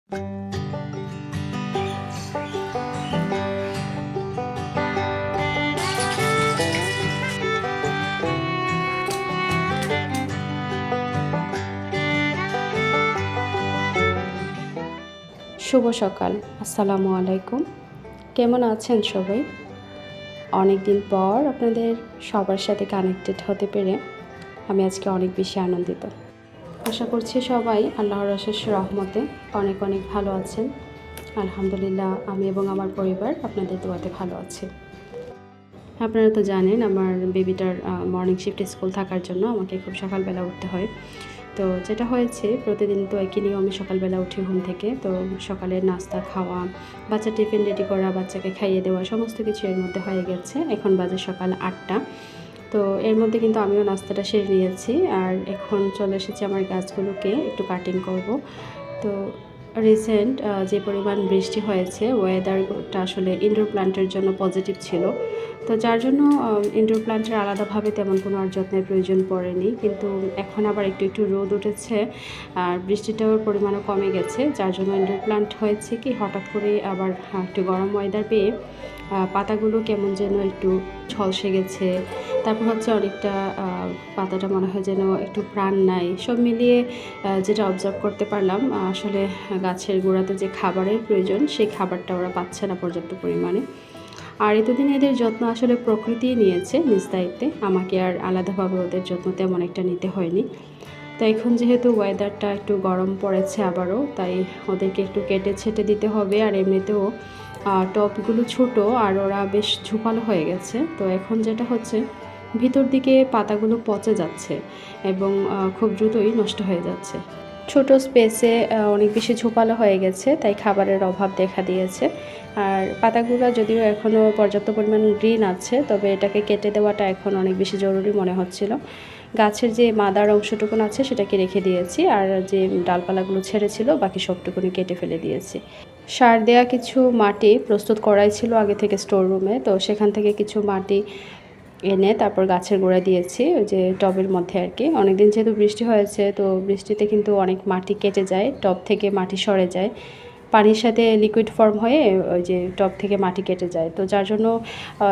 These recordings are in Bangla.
শুভ সকাল, আসসালামু আলাইকুম। কেমন আছেন সবাই? অনেক দিন পর আপনাদের সবার সাথে কানেক্টেড হতে পেরে আমি আজকে অনেক বেশি আনন্দিত। আশা করছি সবাই আল্লাহর অশেষ রহমতে অনেক অনেক ভালো আছেন। আলহামদুলিল্লাহ, আমি এবং আমার পরিবার আপনাদের দোয়াতে ভালো আছি। আপনারা তো জানেন আমার বেবিটার মর্নিং শিফট স্কুল থাকার জন্য আমাকে খুব সকালবেলা উঠতে হয়। তো যেটা হয়েছে, প্রতিদিন তো একই নিয়মে সকালবেলা উঠি ঘুম থেকে। তো সকালের নাস্তা খাওয়া, বাচ্চার টিফিন রেডি করা, বাচ্চাকে খাইয়ে দেওয়া, সমস্ত কিছু এর মধ্যে হয়ে গেছে। এখন বাজে সকাল 8টা। তো এর মধ্যে কিন্তু আমিও নাস্তাটা সেরে নিয়েছি। আর এখন চলে এসেছি আমার গাছগুলোকে একটু কাটিং করব। তো রিসেন্ট যে পরিমাণ বৃষ্টি হয়েছে, ওয়েদারটা আসলে ইনডোর প্ল্যান্টের জন্য পজিটিভ ছিল। তো যার জন্য ইনডোর প্ল্যান্টের আলাদাভাবে তেমন কোনো আর যত্নের প্রয়োজন পড়েনি। কিন্তু এখন আবার একটু একটু রোদ উঠেছে আর বৃষ্টিটার পরিমাণও কমে গেছে। যার জন্য ইনডোর প্ল্যান্ট হয়েছে কি, হঠাৎ করে আবার একটু গরম ওয়েদার পেয়ে পাতাগুলো কেমন যেন একটু ঝলসে গেছে। তারপর হচ্ছে অনেকটা পাতাটা মনে হয় যেন একটু প্রাণ নাই। সব মিলিয়ে যেটা অবজার্ভ করতে পারলাম, আসলে গাছের গোড়াতে যে খাবারের প্রয়োজন সেই খাবারটা ওরা পাচ্ছে না পর্যাপ্ত পরিমাণে। আর এতদিন এদের যত্ন আসলে প্রকৃতিই নিয়েছে নিজ দায়িত্বে, আমাকে আর আলাদাভাবে ওদের যত্ন তেমন একটা নিতে হয়নি। তো এখন যেহেতু ওয়েদারটা একটু গরম পড়েছে আবারও, তাই ওদেরকে একটু কেটে ছেটে দিতে হবে। আর এমনিতেও টবগুলো ছোট আর ওরা বেশ ঝোপালো হয়ে গেছে। তো এখন যেটা হচ্ছে, ভিতর দিকে পাতাগুলো পচে যাচ্ছে এবং খুব দ্রুতই নষ্ট হয়ে যাচ্ছে। ছোট স্পেসে অনেক বেশি ঝোপালো হয়ে গেছে, তাই খাবারের অভাব দেখা দিয়েছে। আর পাতাগুলো যদিও এখনও পর্যাপ্ত পরিমাণ গ্রিন আছে, তবে এটাকে কেটে দেওয়াটা এখন অনেক বেশি জরুরি মনে হচ্ছিল। গাছের যে মাদার অংশটুকুন আছে সেটাকে রেখে দিয়েছি, আর যে ডালপালাগুলো ছেড়েছিল বাকি সবটুকুনি কেটে ফেলে দিয়েছি। সার দেওয়া কিছু মাটি প্রস্তুত করাই ছিল আগে থেকে স্টোর রুমে, তো সেখান থেকে কিছু মাটি এনে তারপর গাছের গোড়ায় দিয়েছি, ওই যে টবের মধ্যে আর কি। অনেকদিন যেহেতু বৃষ্টি হয়েছে, তো বৃষ্টিতে কিন্তু অনেক মাটি কেটে যায়, টব থেকে মাটি সরে যায়, পানির সাথে লিকুইড ফর্ম হয়ে ওই যে টব থেকে মাটি কেটে যায়। তো যার জন্য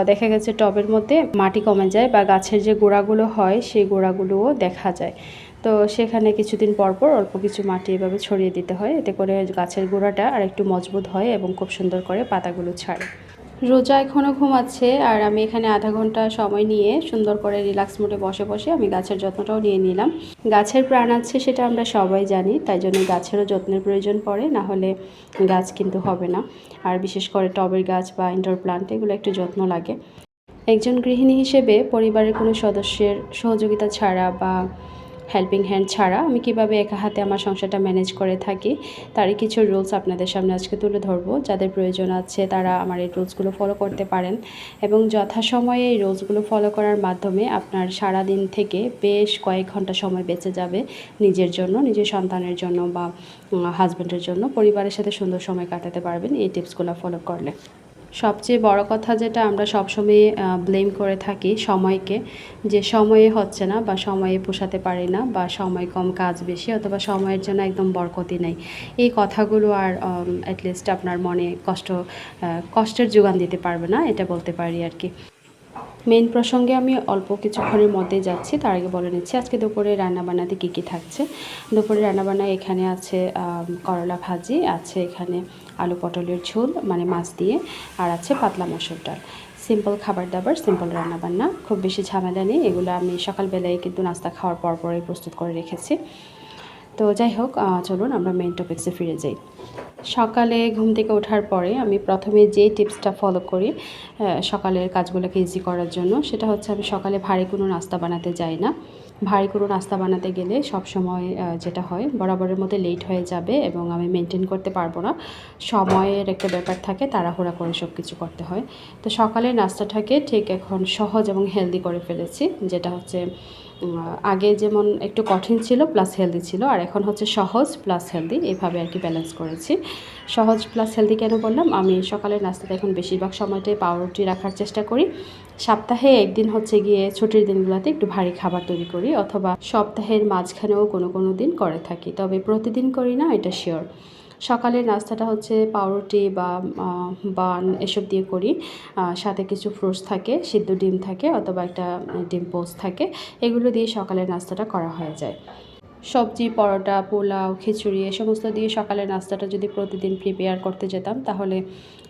দেখা গেছে টবের মধ্যে মাটি কমে যায় বা গাছের যে গোড়াগুলো হয় সেই গোড়াগুলোও দেখা যায়। তো সেখানে কিছুদিন পর পর অল্প কিছু মাটি এভাবে ছড়িয়ে দিতে হয়, এতে করে গাছের গোড়াটা আর একটু মজবুত হয় এবং খুব সুন্দর করে পাতাগুলো ছাড়ে। রোজা এখনও ঘুমাচ্ছে আর আমি এখানে আধা ঘন্টা সময় নিয়ে সুন্দর করে রিল্যাক্স মোডে বসে বসে আমি গাছের যত্নটাও নিয়ে নিলাম। গাছের প্রাণ আছে সেটা আমরা সবাই জানি, তাই জন্য গাছেরও যত্নের প্রয়োজন পড়ে, না হলে গাছ কিন্তু হবে না। আর বিশেষ করে টবের গাছ বা ইনডোর প্লান্ট, এগুলো একটু যত্ন লাগে। একজন গৃহিণী হিসেবে পরিবারের কোনো সদস্যের সহযোগিতা ছাড়া বা হেল্পিং হ্যান্ড ছাড়া আমি কিভাবে একা হাতে আমার সংসারটা ম্যানেজ করে থাকি, তারই কিছু রুলস আপনাদের সামনে আজকে তুলে ধরবো। যাদের প্রয়োজন আছে তারা আমার এই রুলসগুলো ফলো করতে পারেন এবং যথাসময়ে এই রুলসগুলো ফলো করার মাধ্যমে আপনার সারা দিন থেকে বেশ কয়েক ঘন্টা সময় বেঁচে যাবে নিজের জন্য, নিজের সন্তানের জন্য বা হাজব্যান্ডের জন্য। পরিবারের সাথে সুন্দর সময় কাটাতে পারবেন এই টিপসগুলো ফলো করলে। সবচেয়ে বড় কথা যেটা আমরা সবসময় ব্লেম করে থাকি সময়কে, যে সময়ে হচ্ছে না বা সময়ে পোষাতে পারি না বা সময় কম, কাজ বেশি, অথবা সময়ের জন্য একদম বরকতি নেই। এই কথাগুলো আর অ্যাটলিস্ট আপনার মনে কষ্টের যোগান দিতে পারবে না, এটা বলতে পারি আর কি। মেইন প্রসঙ্গে আমি অল্প কিছুক্ষণের মধ্যেই যাচ্ছি, তার আগে বলে নিচ্ছি আজকে দুপুরে রান্নাবান্নাতে কী কী থাকছে। দুপুরে রান্নাবান্নায় এখানে আছে করলা ভাজি, আছে এখানে আলু পটলের ঝোল মানে মাছ দিয়ে, আর আছে পাতলা মসুর ডাল। সিম্পল খাবার দাবার, সিম্পল রান্নাবান্না, খুব বেশি ঝামেলা নেই। এগুলো আমি সকালবেলায় কিন্তু নাস্তা খাওয়ার পরই প্রস্তুত করে রেখেছি। তো যাই হোক, চলুন আমরা মেইন টপিক্সে ফিরে যাই। সকালে ঘুম থেকে ওঠার পরে আমি প্রথমে যে টিপসটা ফলো করি সকালের কাজগুলোকে ইজি করার জন্য, সেটা হচ্ছে আমি সকালে ভারী কোনো নাস্তা বানাতে যাই না। ভারী কোনো নাস্তা বানাতে গেলে সবসময় যেটা হয়, বরাবরের মধ্যে লেট হয়ে যাবে এবং আমি মেনটেন করতে পারবো না। সময়ের একটা ব্যাপার থাকে, তাড়াহুড়া করে সব কিছু করতে হয়। তো সকালের নাস্তাটাকে ঠিক এখন সহজ এবং হেলদি করে ফেলেছি, যেটা হচ্ছে আগে যেমন একটু কঠিন ছিল প্লাস হেলদি ছিল, আর এখন হচ্ছে সহজ প্লাস হেলদি, এভাবে আর কি ব্যালেন্স করেছি। সহজ প্লাস হেলদি কেন বললাম, আমি সকালের নাস্তাতে এখন বেশিরভাগ সময়টাই পাউরুটি রাখার চেষ্টা করি। সপ্তাহে একদিন হচ্ছে গিয়ে ছুটির দিনগুলোতে একটু ভারী খাবার তৈরি করি, অথবা সপ্তাহের মাঝখানেও কোনো কোনো দিন করে থাকি, তবে প্রতিদিন করি না, এটা শিওর। সকালের নাস্তাটা হচ্ছে পাউরুটি বা বান এসব দিয়ে করি। সাথে কিছু ফ্রুটস থাকে, সিদ্ধ ডিম থাকে অথবা একটা ডিম পোস্ট থাকে, এগুলো দিয়ে সকালের নাস্তাটা করা হয়ে যায়। সবজি, পরোটা, পোলাও, খিচুড়ি এ সমস্ত দিয়ে সকালের নাস্তাটা যদি প্রতিদিন প্রিপেয়ার করতে যেতাম তাহলে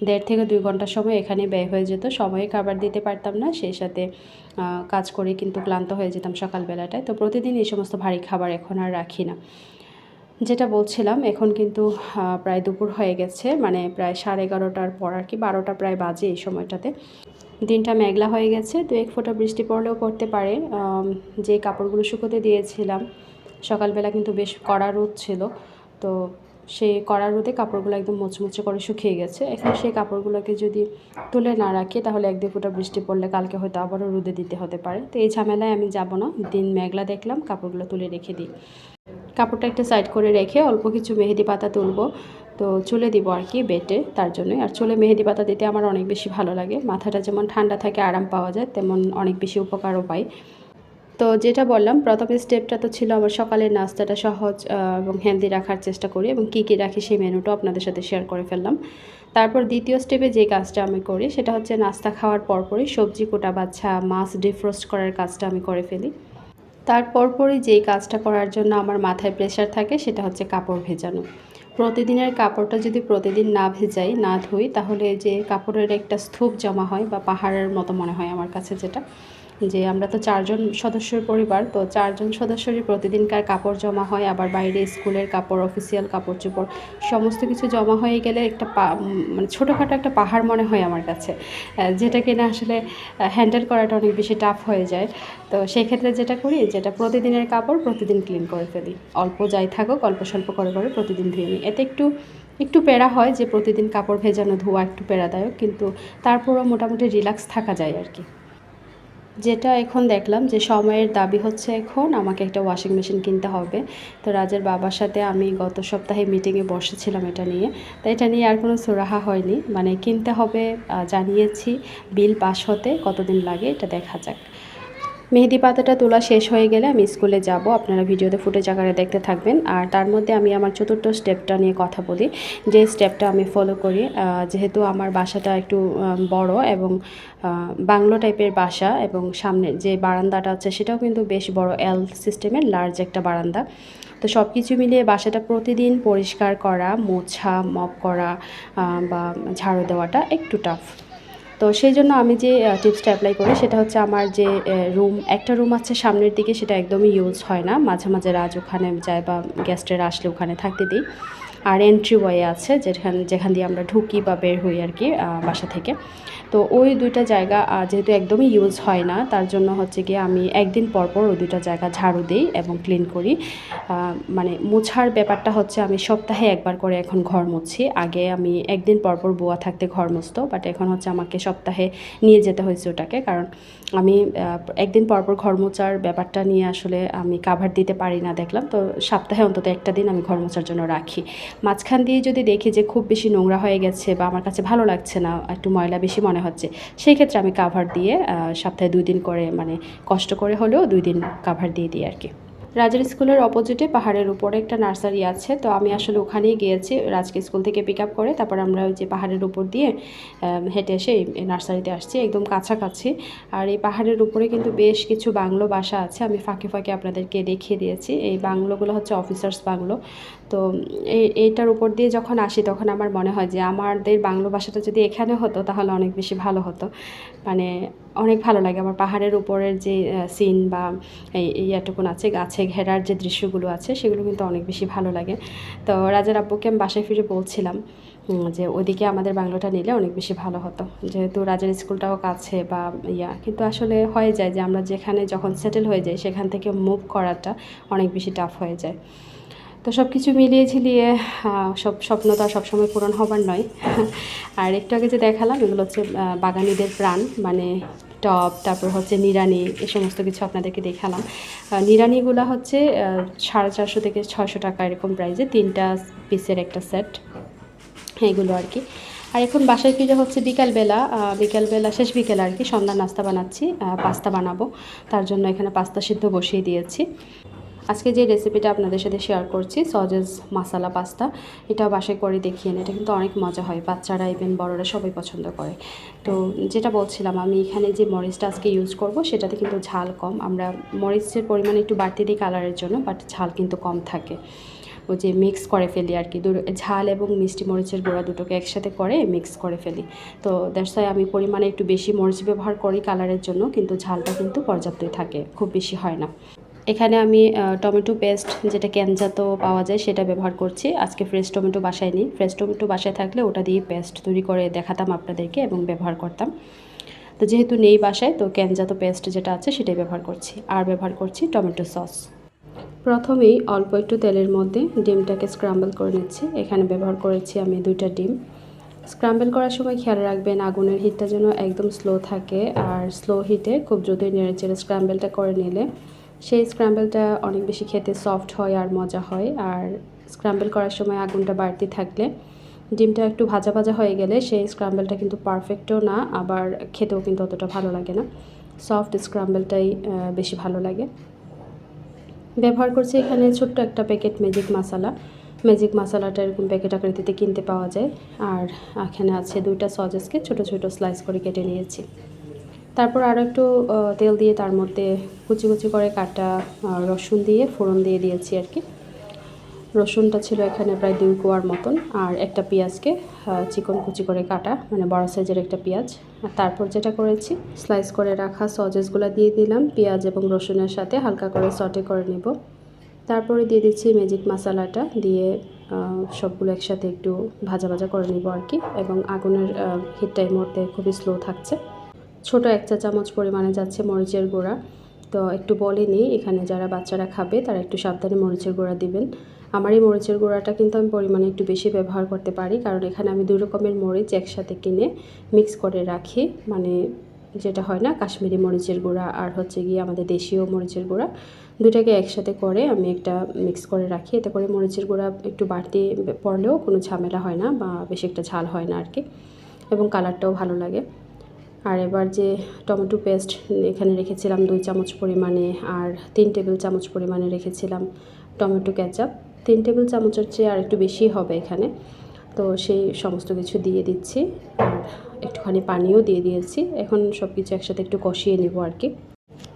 1.5 থেকে 2 ঘন্টা সময় এখানে ব্যয় হয়ে যেত। সময়ে খাবার দিতে পারতাম না, সেই সাথে কাজ করে কিন্তু ক্লান্ত হয়ে যেতাম সকালবেলাটায়। তো প্রতিদিন এই সমস্ত ভারী খাবার এখন আর রাখি না। যেটা বলছিলাম, এখন কিন্তু প্রায় দুপুর হয়ে গেছে, মানে প্রায় 11:30টার পর আর কি, 12টা প্রায় বাজে এই সময়টাতে। দিনটা মেঘলা হয়ে গেছে, 2-1 ফোঁটা বৃষ্টি পড়লেও পড়তে পারে। যে কাপড়গুলো শুকোতে দিয়েছিলাম সকালবেলা কিন্তু বেশ কড়া রোদ ছিল, তো সেই কড়া রোদে কাপড়গুলো একদম মুচমুচে করে শুকিয়ে গেছে। এখন সেই কাপড়গুলোকে যদি তুলে না রাখি তাহলে 1-2 ফোঁটা বৃষ্টি পড়লে কালকে হয়তো আবারও রোদে দিতে হতে পারে। তো এই ঝামেলায় আমি যাব না, দিন মেঘলা দেখলাম কাপড়গুলো তুলে রেখে দিই। কাপড়টা একটা সাইড করে রেখে অল্প কিছু মেহেদি পাতা তুলব, তো চুলে দিব আর কি বেটে, তার জন্যই। আর চুলে মেহেদি পাতা দিতে আমার অনেক বেশি ভালো লাগে। মাথাটা যেমন ঠান্ডা থাকে, আরাম পাওয়া যায়, তেমন অনেক বেশি উপকারও পাই। তো যেটা বললাম, প্রথম স্টেপটা তো ছিল আমার সকালের নাস্তাটা সহজ এবং হেলদি রাখার চেষ্টা করি, এবং কী কী রাখি সেই মেনুটাও আপনাদের সাথে শেয়ার করে ফেললাম। তারপর দ্বিতীয় স্টেপে যে কাজটা আমি করি সেটা হচ্ছে নাস্তা খাওয়ার পরপরই সবজি কোটা বাছা, মাছ ডিফ্রোস্ট করার কাজটা আমি করে ফেলি। তারপরই যেই কাজটা করার জন্য আমার মাথায় প্রেশার থাকে সেটা হচ্ছে কাপড় ভেজানো। প্রতিদিনের কাপড়টা যদি প্রতিদিন না ভেজাই, না ধুই, তাহলে যে কাপড়ের একটা স্তূপ জমা হয় বা পাহাড়ের মতো মনে হয় আমার কাছে, যেটা যে আমরা তো 4 জন সদস্যের পরিবার, তো 4 জন সদস্যরই প্রতিদিনকার কাপড় জমা হয়, আবার বাইরে স্কুলের কাপড়, অফিসিয়াল কাপড় চোপড় সমস্ত কিছু জমা হয়ে গেলে একটা মানে ছোটোখাটো একটা পাহাড় মনে হয় আমার কাছে, যেটা কিনা আসলে হ্যান্ডেল করাটা অনেক বেশি টাফ হয়ে যায়। তো সেক্ষেত্রে যেটা করি, যেটা প্রতিদিনের কাপড় প্রতিদিন ক্লিন করে ফেলি, অল্প যাই থাকুক অল্প স্বল্প করে করে প্রতিদিন ধুয়ে নিই। এতে একটু প্যারা হয় যে প্রতিদিন কাপড় ভেজানো ধোয়া একটু প্যারাদায়ক, কিন্তু তারপরও মোটামুটি রিল্যাক্স থাকা যায় আর কি। যেটা এখন দেখলাম যে সময়ের দাবি হচ্ছে এখন আমাকে একটা ওয়াশিং মেশিন কিনতে হবে। তো রাজের বাবার সাথে আমি গত সপ্তাহে মিটিংয়ে বসেছিলাম এটা নিয়ে। তো এটা নিয়ে আর কোনো সুরাহা হয়নি, মানে কিনতে হবে, জানিয়েছি। বিল পাস হতে কতদিন লাগে এটা দেখা যাক। মেহেদি পাতাটা তোলা শেষ হয়ে গেলে আমি স্কুলে যাব, আপনারা ভিডিওতে ফুটেজ আকারে দেখতে থাকবেন। আর তার মধ্যে আমি আমার চতুর্থ স্টেপটা নিয়ে কথা বলি, যে স্টেপটা আমি ফলো করি। যেহেতু আমার বাসাটা একটু বড় এবং বাংলো টাইপের বাসা, এবং সামনে যে বারান্দাটা আছে সেটাও কিন্তু বেশ বড়, এল সিস্টেমের লার্জ একটা বারান্দা। তো সব কিছু মিলিয়ে বাসাটা প্রতিদিন পরিষ্কার করা, মোছা, মপ করা বা ঝাড়ু দেওয়াটা একটু টাফ। তো সেই জন্য আমি যে টিপসটা অ্যাপ্লাই করি সেটা হচ্ছে, আমার যে একটা রুম আছে সামনের দিকে, সেটা একদমই ইউজ হয় না। মাঝে মাঝে রাজ ওখানে যায় বা গেস্টেরা আসলে ওখানে থাকতে দিই। আর এন্ট্রি ওয়ে আছে যেখান দিয়ে আমরা ঢুকি বা বের হই আর কি বাসা থেকে। তো ওই 2টা জায়গা যেহেতু একদমই ইউজ হয় না, তার জন্য হচ্ছে গিয়ে আমি একদিন পর ওই 2টা জায়গা ঝাড়ু দিই এবং ক্লিন করি। মানে মোছার ব্যাপারটা হচ্ছে, আমি সপ্তাহে একবার করে এখন ঘর মুছি। আগে আমি একদিন পর বুয়া থাকতে ঘর মুছতো, বাট এখন হচ্ছে আমাকে সপ্তাহে নিয়ে যেতে হয়েছে ওটাকে, কারণ আমি একদিন পর ঘর মোছার ব্যাপারটা নিয়ে আসলে আমি কাভার দিতে পারি না দেখলাম। তো সপ্তাহে অন্তত একটা দিন আমি ঘর মোছার জন্য রাখি। মাঝখান দিয়ে যদি দেখি যে খুব বেশি নোংরা হয়ে গেছে বা আমার কাছে ভালো লাগছে না, একটু ময়লা বেশি মনে হচ্ছে, সেই ক্ষেত্রে আমি কাভার দিয়ে সপ্তাহে 2 দিন করে, মানে কষ্ট করে হলেও 2 দিন কাভার দিয়ে দিই আর কি। রাজের স্কুলের অপোজিটে পাহাড়ের উপরে একটা নার্সারি আছে, তো আমি আসলে ওখানেই গিয়েছি রাজকে স্কুল থেকে পিক আপ করে। তারপর আমরা ওই যে পাহাড়ের উপর দিয়ে হেঁটে এসে এই নার্সারিতে আসছি, একদম কাছাকাছি। আর এই পাহাড়ের উপরে কিন্তু বেশ কিছু বাংলো বাসা আছে, আমি ফাঁকে ফাঁকে আপনাদেরকে দেখিয়ে দিয়েছি। এই বাংলোগুলো হচ্ছে অফিসার্স বাংলো। তো এইটার উপর দিয়ে যখন আসি তখন আমার মনে হয় যে আমাদের বাংলো বাসাটা যদি এখানে হতো তাহলে অনেক বেশি ভালো হতো। মানে অনেক ভালো লাগে আমার পাহাড়ের উপরের যে সিন বা এইটুকুন আছে, গাছে ঘেরার যে দৃশ্যগুলো আছে সেগুলো কিন্তু অনেক বেশি ভালো লাগে। তো রাজার আব্বুকে আমি বাসায় ফিরে বলছিলাম যে ওইদিকে আমাদের বাংলোটা নিলে অনেক বেশি ভালো হতো, যেহেতু রাজার স্কুলটাও কাছে বা কিন্তু আসলে হয়ে যায় যে আমরা যেখানে যখন সেটেল হয়ে যাই সেখান থেকে মুভ করাটা অনেক বেশি টাফ হয়ে যায়। তো সব কিছু মিলিয়ে ঝিলিয়ে সব স্বপ্ন তো আর সবসময় পূরণ হবার নয়। আর একটু আগে যে দেখালাম এগুলো হচ্ছে বাগানিদের প্রাণ, মানে টব, তারপর হচ্ছে নিরানি, এই সমস্ত কিছু আপনাদেরকে দেখালাম। নিরানিগুলো হচ্ছে 450 থেকে 600 টাকা এরকম প্রাইসে 3টা পিসের একটা সেট, এইগুলো আর কি। আর এখন বাসায় ফিরে হচ্ছে বিকালবেলা শেষ বিকেল আর কি, সন্ধ্যার নাস্তা বানাচ্ছি, পাস্তা বানাবো। তার জন্য এখানে পাস্তা সিদ্ধ বসিয়ে দিয়েছি। আজকে যে রেসিপিটা আপনাদের সাথে শেয়ার করছি সজেস মাসালা পাস্তা, এটা বাসায় করে দেখিয়ে এটা কিন্তু অনেক মজা হয়, বাচ্চারা ইভেন বড়রা সবাই পছন্দ করে। তো যেটা বলছিলাম, আমি এখানে যে মরিচটা আজকে ইউজ করব সেটাতে কিন্তু ঝাল কম। আমরা মরিচের পরিমাণ একটু বাড়তি দিই কালারের জন্য, বাট ঝাল কিন্তু কম থাকে। ওই যে মিক্স করে ফেলি আর কি, ঝাল এবং মিষ্টি মরিচের গুঁড়া দুটোকে একসাথে করে মিক্স করে ফেলি। তো দ্যাটস ওয়াই আমি পরিমাণে একটু বেশি মরিচ ব্যবহার করি কালারের জন্য, কিন্তু ঝালটা কিন্তু পর্যাপ্তই থাকে, খুব বেশি হয় না। এখানে আমি টমেটো পেস্ট, যেটা ক্যানজাতো পাওয়া যায়, সেটা ব্যবহার করছি। আজকে ফ্রেশ টমেটো বাসায় নেই, ফ্রেশ টমেটো বাসায় থাকলে ওটা দিয়ে পেস্ট তৈরি করে দেখাতাম আপনাদেরকে এবং ব্যবহার করতাম। তো যেহেতু নেই বাসায়, তো ক্যানজাতো পেস্ট যেটা আছে সেটাই ব্যবহার করছি। আর ব্যবহার করছি টমেটো সস। প্রথমেই অল্প একটু তেলের মধ্যে ডিমটাকে স্ক্রাম্বল করে নিচ্ছি। এখানে ব্যবহার করেছি আমি 2টা ডিম। স্ক্রাম্বল করার সময় খেয়াল রাখবেন আগুনের হিটটা যেন একদম স্লো থাকে, আর স্লো হিটে খুব দ্রুতই নেড়েচেড়ে স্ক্রাম্বলটা করে নিলে সেই স্ক্র্যাম্বলটা অনেক বেশি খেতে সফট হয় আর মজা হয়। আর স্ক্র্যাম্বল করার সময় আগুনটা বাড়তি থাকলে, ডিমটা একটু ভাজা ভাজা হয়ে গেলে সেই স্ক্র্যাম্বলটা কিন্তু পারফেক্টও না, আবার খেতেও কিন্তু অতটা ভালো লাগে না। সফট স্ক্র্যাম্বলটাই বেশি ভালো লাগে। ব্যবহার করছি এখানে ছোট্ট একটা প্যাকেট ম্যাজিক মশলা। ম্যাজিক মশলাটা এরকম প্যাকেট আকৃতিতে কিনতে পাওয়া যায়। আর এখানে আছে 2টা সসেসকে ছোট ছোট স্লাইস করে কেটে নিয়েছি। তারপর আরও একটু তেল দিয়ে তার মধ্যে কুচি কুচি করে কাটা রসুন দিয়ে ফোড়ন দিয়ে দিয়েছি আর কি। রসুনটা ছিল এখানে প্রায় 2 কোয়ার মতন, আর একটা পেঁয়াজকে চিকন কুচি করে কাটা, মানে বড় সাইজের একটা পেঁয়াজ। আর তারপর যেটা করেছি, স্লাইস করে রাখা সসেসগুলো দিয়ে দিলাম পেঁয়াজ এবং রসুনের সাথে, হালকা করে সটে করে নেব। তারপরে দিয়ে দিচ্ছি ম্যাজিক মশলাটা, দিয়ে সবগুলো একসাথে একটু ভাজা ভাজা করে নেব আর কি। এবং আগুনের হিটটা এই মুহূর্তে খুবই স্লো থাকছে। ছোট 1 চা চামচ পরিমাণে যাচ্ছে মরিচের গুঁড়া। তো একটু বলিনি, এখানে যারা বাচ্চারা খাবে তারা একটু সাবধানে মরিচের গুঁড়া দিবেন। আমার এই মরিচের গুঁড়াটা কিন্তু আমি পরিমাণে একটু বেশি ব্যবহার করতে পারি, কারণ এখানে আমি 2 রকমের মরিচ একসাথে কিনে মিক্স করে রাখি। মানে যেটা হয় না কাশ্মীরি মরিচের গুঁড়া আর হচ্ছে গিয়ে আমাদের দেশীয় মরিচের গুঁড়া, দুটাকে একসাথে করে আমি একটা মিক্স করে রাখি। এতে করে মরিচের গুঁড়া একটু বাড়তি পড়লেও কোনো ঝামেলা হয় না, বা বেশি একটা ঝাল হয় না আর কি, এবং কালারটাও ভালো লাগে। আর এবার যে টমেটো পেস্ট এখানে রেখেছিলাম 2 চামচ পরিমাণে, আর 3 টেবিল চামচ পরিমাণে রেখেছিলাম টমেটো কেচাপ। 3 টেবিল চামচের চেয়ে আর একটু বেশি হবে এখানে। তো সেই সমস্ত কিছু দিয়ে দিচ্ছি, আর একটুখানি পানিও দিয়ে দিয়েছি। এখন সব কিছু একসাথে একটু কষিয়ে নেব আর কি।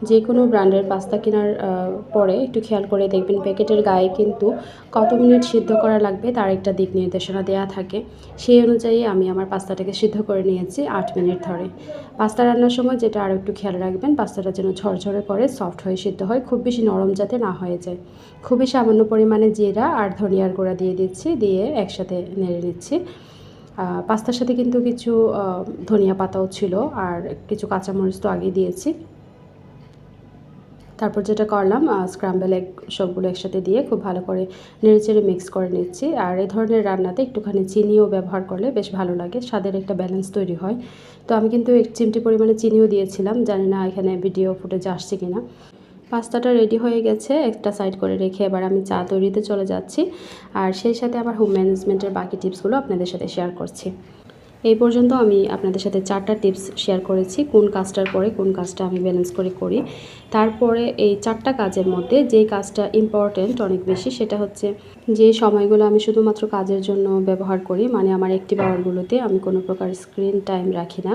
যে কোনো ব্র্যান্ডের পাস্তা কেনার পরে একটু খেয়াল করে দেখবেন প্যাকেটের গায়ে কিন্তু কত মিনিট সিদ্ধ করা লাগবে তার একটা দিক নির্দেশনা দেওয়া থাকে। সেই অনুযায়ী আমি আমার পাস্তাটাকে সিদ্ধ করে নিয়েছি 8 মিনিট ধরে। পাস্তা রান্নার সময় যেটা আরও একটু খেয়াল রাখবেন, পাস্তাটা যেন ঝরঝরে করে সফট হয়ে সিদ্ধ হয়, খুব বেশি নরম যাতে না হয়ে যায়। খুবই সামান্য পরিমাণে জিরা আর ধনিয়ার গুঁড়া দিয়ে দিচ্ছি, দিয়ে একসাথে নেড়ে নিচ্ছি। পাস্তার সাথে কিন্তু কিছু ধনিয়া পাতাও ছিল, আর কিছু কাঁচামরিচ তো আগেই দিয়েছি। তারপর যেটা করলাম, স্ক্র্যাম্বল এগ সবগুলো একসাথে দিয়ে খুব ভালো করে নেড়েচেড়ে মিক্স করে নিচ্ছি। আর এই ধরনের রান্নাতে একটুখানি চিনিও ব্যবহার করলে বেশ ভালো লাগে, স্বাদের একটা ব্যালেন্স তৈরি হয়। তো আমি কিন্তু 1 চিমটি পরিমাণে চিনিও দিয়েছিলাম, জানি না এখানে ভিডিও ফুটেজ আসছে কিনা। পাস্তাটা রেডি হয়ে গেছে, একটা সাইড করে রেখে এবার আমি চা তৈরিতে চলে যাচ্ছি। আর সেই সাথে আমার হোম ম্যানেজমেন্টের বাকি টিপসগুলো আপনাদের সাথে শেয়ার করছি। এই পর্যন্ত আমি আপনাদের সাথে 4টা টিপস শেয়ার করেছি, কোন কাজটার পরে কোন কাজটা আমি ব্যালেন্স করে করি। তারপরে এই 4টা কাজের মধ্যে যে কাজটা ইম্পর্ট্যান্ট অনেক বেশি, সেটা হচ্ছে যে সময়গুলো আমি শুধুমাত্র কাজের জন্য ব্যবহার করি, মানে আমার অ্যাক্টিভ আওয়ারগুলোতে আমি কোনো প্রকার স্ক্রিন টাইম রাখি না।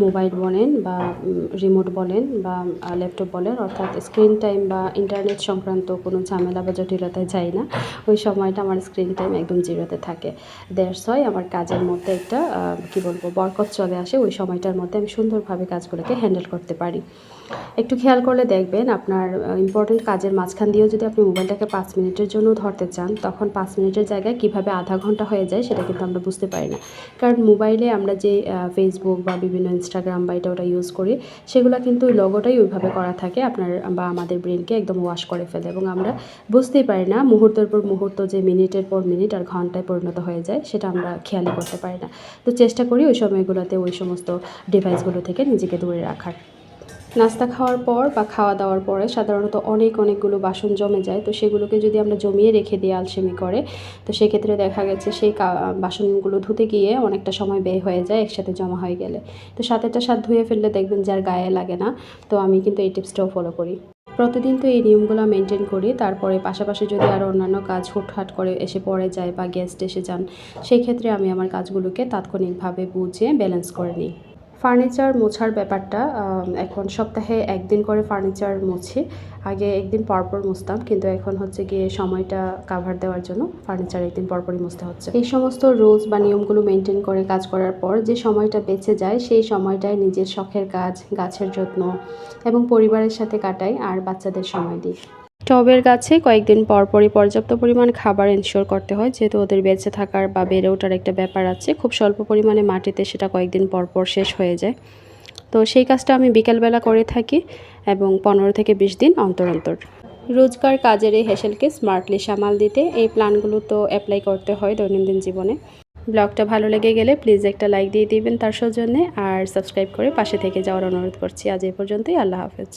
মোবাইল বলেন বা রিমোট বলেন বা ল্যাপটপ বলেন, অর্থাৎ স্ক্রিন টাইম বা ইন্টারনেট সংক্রান্ত কোনো ঝামেলা বা জটিলতায় যাই না। ওই সময়টা আমার স্ক্রিন টাইম একদম জিরোতে থাকে। দ্যাটস ওয়াই আমার কাজের মধ্যে একটা বরকত চলে আসে। ওই সময়টার মধ্যে আমি সুন্দরভাবে কাজগুলোকে হ্যান্ডেল করতে পারি। একটু খেয়াল করলে দেখবেন আপনার ইম্পর্টেন্ট কাজের মাঝখান দিয়েও যদি আপনি মোবাইলটাকে 5 মিনিটের জন্য ধরতে চান, তখন 5 মিনিটের জায়গায় কীভাবে আধা ঘন্টা হয়ে যায় সেটা কিন্তু আমরা বুঝতে পারি না। কারণ মোবাইলে আমরা যে ফেসবুক বা বিভিন্ন ইনস্টাগ্রাম বা এটা ওটা ইউজ করি, সেগুলো কিন্তু ওই লগোটাই ওইভাবে করা থাকে আপনার বা আমাদের ব্রেনকে একদম ওয়াশ করে ফেলে, এবং আমরা বুঝতেই পারি না মুহূর্তের পর মুহূর্ত যে মিনিটের পর মিনিট আর ঘন্টায় পরিণত হয়ে যায়, সেটা আমরা খেয়ালই করতে পারি না। তো চেষ্টা করি ওই সময়গুলোতে ওই সমস্ত ডিভাইসগুলো থেকে নিজেকে দূরে রাখার। নাস্তা খাওয়ার পর বা খাওয়া দাওয়ার পরে সাধারণত অনেকগুলো বাসন জমে যায়। তো সেগুলোকে যদি আমরা জমিয়ে রেখে দিই আলসেমি করে, তো সেক্ষেত্রে দেখা গেছে সেই বাসনগুলো ধুতে গিয়ে অনেকটা সময় ব্যয় হয়ে যায় একসাথে জমা হয়ে গেলে। তো সাথেটা সাথ ধুয়ে ফেললে দেখবেন যার গায়ে লাগে না। তো আমি কিন্তু এই টিপসটাও ফলো করি। প্রতিদিন তো এই নিয়মগুলো মেনটেন করি। তারপরে পাশাপাশি যদি আরও অন্যান্য কাজ হুটহাট করে এসে পড়ে যায় বা গেস্ট এসে যান, সেই ক্ষেত্রে আমি আমার কাজগুলোকে তাৎক্ষণিকভাবে বুঝে ব্যালেন্স করে নিই। ফার্নিচার মোছার ব্যাপারটা এখন সপ্তাহে ১ দিন করে ফার্নিচার মুছি। আগে ১ দিন পরপর মুছতাম, কিন্তু এখন হচ্ছে গিয়ে সময়টা কাভার দেওয়ার জন্য ফার্নিচার ১ দিন পরপরই মুছতে হচ্ছে। এই সমস্ত রুলস বা নিয়মগুলো মেনটেন করে কাজ করার পর যে সময়টা বেঁচে যায়, সেই সময়টায় নিজের শখের কাজ, গাছের যত্ন এবং পরিবারের সাথে কাটাই আর বাচ্চাদের সময় দিই। টবের গাছে কয়েকদিন পরপরই পর্যাপ্ত পরিমাণ খাবার এনশিওর করতে হয়, যেহেতু ওদের বেঁচে থাকার বা বেড়ে ওঠার একটা ব্যাপার আছে। খুব স্বল্প পরিমাণে মাটিতে সেটা কয়েকদিন পরপর শেষ হয়ে যায়। তো সেই কাজটা আমি বিকেলবেলা করে থাকি এবং ১৫ থেকে ২০ দিন অন্তর অন্তর। রোজকার কাজের এই হ্যাসেলকে স্মার্টলি সামাল দিতে এই প্ল্যানগুলো তো অ্যাপ্লাই করতে হয় দৈনন্দিন জীবনে। ব্লগটা ভালো লেগে গেলে প্লিজ একটা লাইক দিয়ে দিবেন তার সৌজন্যে, আর সাবস্ক্রাইব করে পাশে থেকে যাওয়ার অনুরোধ করছি। আজ এই পর্যন্তই। আল্লাহ হাফেজ।